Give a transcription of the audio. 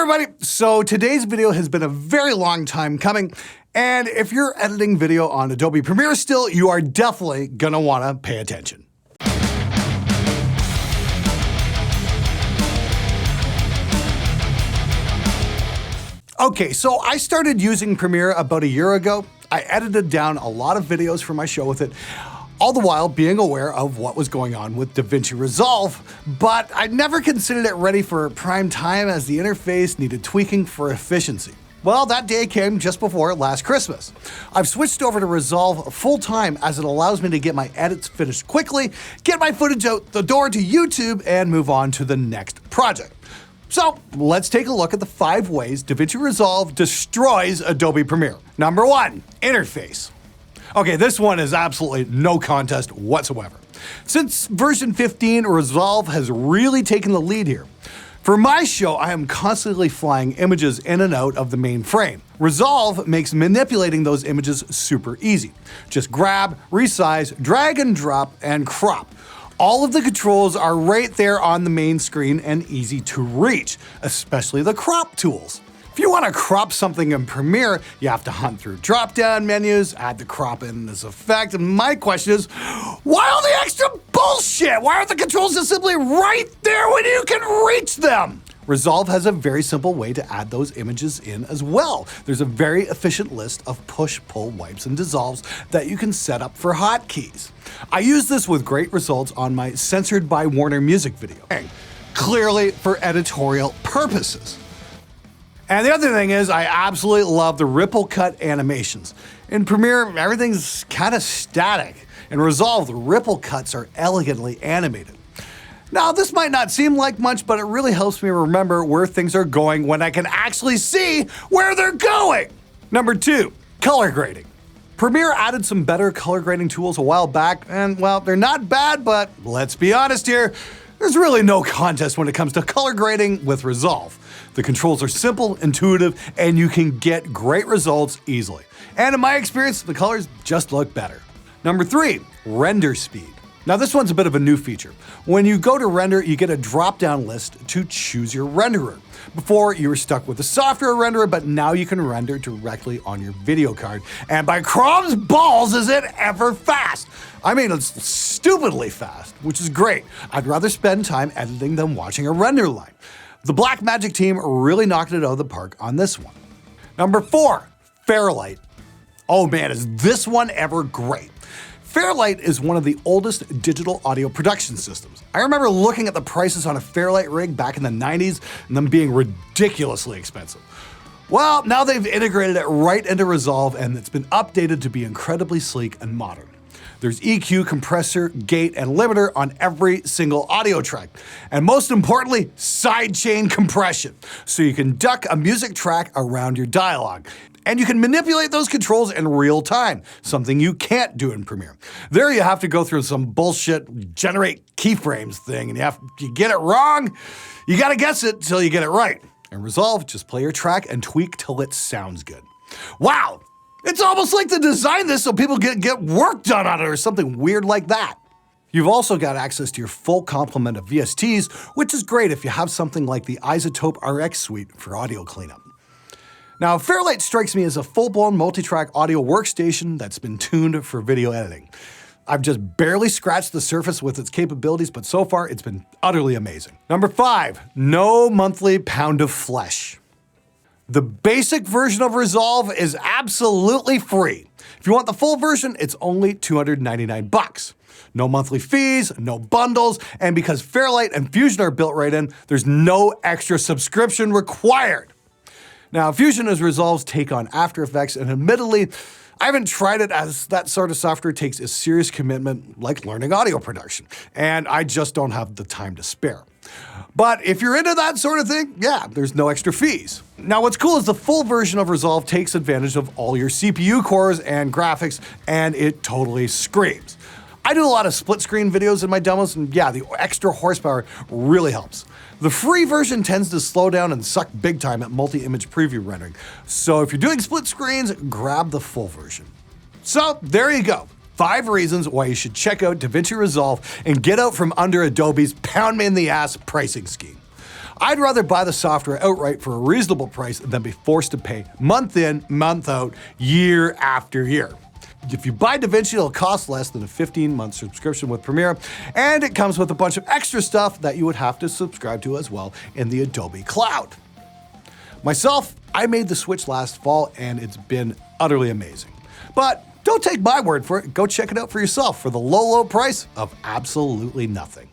everybody, so today's video has been a very long time coming, and if you're editing video on Adobe Premiere still, you are definitely gonna wanna pay attention. Okay, so I started using Premiere about a year ago. I edited down a lot of videos for my show with it, all the while being aware of what was going on with DaVinci Resolve, but I never considered it ready for prime time as the interface needed tweaking for efficiency. Well, that day came just before last Christmas. I've switched over to Resolve full-time as it allows me to get my edits finished quickly, get my footage out the door to YouTube, and move on to the next project. So let's take a look at the 5 ways DaVinci Resolve destroys Adobe Premiere. Number 1, interface. Okay, this one is absolutely no contest whatsoever. Since version 15, Resolve has really taken the lead here. For my show, I am constantly flying images in and out of the main frame. Resolve makes manipulating those images super easy. Just grab, resize, drag and drop, and crop. All of the controls are right there on the main screen and easy to reach, especially the crop tools. If you want to crop something in Premiere, you have to hunt through drop-down menus, add the crop in as effect, and my question is, why all the extra bullshit? Why aren't the controls just simply right there when you can reach them? Resolve has a very simple way to add those images in as well. There's a very efficient list of push, pull, wipes, and dissolves that you can set up for hotkeys. I use this with great results on my Censored by Warner music video, clearly for editorial purposes. And the other thing is, I absolutely love the ripple cut animations. In Premiere, everything's kind of static. In Resolve, the ripple cuts are elegantly animated. Now, this might not seem like much, but it really helps me remember where things are going when I can actually see where they're going. Number 2, color grading. Premiere added some better color grading tools a while back, and well, they're not bad, but let's be honest here, there's really no contest when it comes to color grading with Resolve. The controls are simple, intuitive, and you can get great results easily. And in my experience, the colors just look better. Number 3, render speed. Now this one's a bit of a new feature. When you go to render, you get a drop-down list to choose your renderer. Before, you were stuck with a software renderer, but now you can render directly on your video card. And by Chrome's balls, is it ever fast! I mean, it's stupidly fast, which is great. I'd rather spend time editing than watching a render line. The Blackmagic team really knocked it out of the park on this one. Number 4, Fairlight. Oh man, is this one ever great. Fairlight is one of the oldest digital audio production systems. I remember looking at the prices on a Fairlight rig back in the 90s and them being ridiculously expensive. Well, now they've integrated it right into Resolve and it's been updated to be incredibly sleek and modern. There's EQ, compressor, gate, and limiter on every single audio track. And most importantly, sidechain compression, so you can duck a music track around your dialogue. And you can manipulate those controls in real time, something you can't do in Premiere. There you have to go through some bullshit generate keyframes thing, and you get it wrong, you gotta guess it till you get it right. In Resolve, just play your track and tweak till it sounds good. Wow! It's almost like they designed this so people get work done on it or something weird like that. You've also got access to your full complement of VSTs, which is great if you have something like the Isotope RX suite for audio cleanup. Now, Fairlight strikes me as a full-blown multi-track audio workstation that's been tuned for video editing. I've just barely scratched the surface with its capabilities, but so far it's been utterly amazing. Number 5, no monthly pound of flesh. The basic version of Resolve is absolutely free. If you want the full version, it's only $299. No monthly fees, no bundles, and because Fairlight and Fusion are built right in, there's no extra subscription required. Now, Fusion is Resolve's take on After Effects, and admittedly, I haven't tried it as that sort of software takes a serious commitment like learning audio production, and I just don't have the time to spare. But if you're into that sort of thing, yeah, there's no extra fees. Now what's cool is the full version of Resolve takes advantage of all your CPU cores and graphics, and it totally screams. I do a lot of split screen videos in my demos, and yeah, the extra horsepower really helps. The free version tends to slow down and suck big time at multi-image preview rendering, so if you're doing split screens, grab the full version. So there you go. 5 reasons why you should check out DaVinci Resolve and get out from under Adobe's pound-me-in-the-ass pricing scheme. I'd rather buy the software outright for a reasonable price than be forced to pay month in, month out, year after year. If you buy DaVinci, it'll cost less than a 15-month subscription with Premiere, and it comes with a bunch of extra stuff that you would have to subscribe to as well in the Adobe cloud. Myself, I made the switch last fall, and it's been utterly amazing. But don't take my word for it. Go check it out for yourself for the low, low price of absolutely nothing.